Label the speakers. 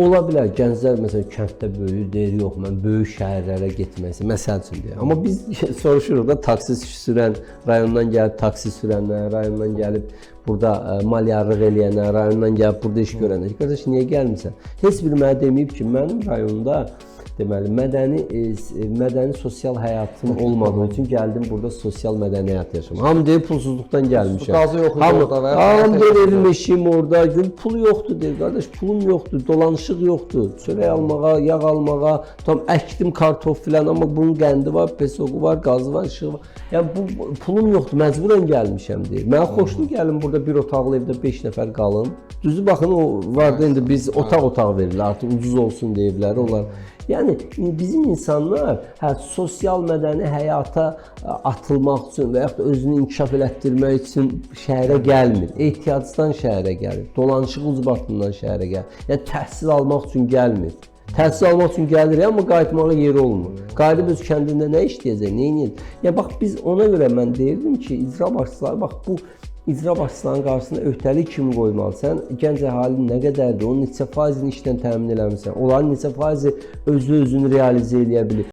Speaker 1: Ola bilər gənclər məsələn kənddə böyüyür, deyir yox mən böyük şəhərlərə getməsi məsəl üçün deyir. Amma biz soruşuruq da taksi sürən, rayondan gəlib taksi sürənlər, rayondan gəlib burada malyarlıq eləyənlər, rayondan gəlib burada iş görənlər. Qardaş niyə gəlmirsən? Heç biri mənə deməyib ki, mənim rayonda deməli mədəni sosial həyatım olmadığı üçün gəldim burada sosial mədəni həyat yaşamaq. Hamı deyir pulsuzluqdan gəlmişəm.
Speaker 2: Qazı yox idi orada və
Speaker 1: hamı deyir evim eşiyim orada, gün pul yoxdur deyir. Qardaş pulum yoxdur, dolanışıq yoxdur. Çörək almağa, yağ almağa, tam əkdim kartof filan amma bunun qəndi var, pesoğu var, qazı var, işığı var. Yəni bu pulum yoxdur, məcburən gəlmişəm deyir. Mənə xoşlu gəlim burada bir otaqlı evdə 5 nəfər qalım. Düzü baxın o vardı indi biz otaq verirlər, artıq ucuz olsun deyiblər onlar. Yəni bizim insanlar sosial mədəni həyata atılmaq üçün və yaxud da özünü inkişaf elətdirmək üçün şəhərə gəlmir. Ehtiyacdan şəhərə gəlir. Dolanışıq ucbatından şəhərə gəlir. Yəni təhsil almaq üçün gəlmir. Təhsil almaq üçün gəlir, amma qayıtmağa yeri olmur. Qayıdıb öz kəndində nə işləyəcək, nə edəcək? Yəni bax biz ona görə mən deyirdim ki, icra başçıları bax bu icra başçılarının qarşısına öhdəlik kimi qoymalısan. Gənc əhalinin nə qədərdir, onun neçə faizini işlə təmin eləmirsən, onların neçə faizi özünü realizə eləyə bilir.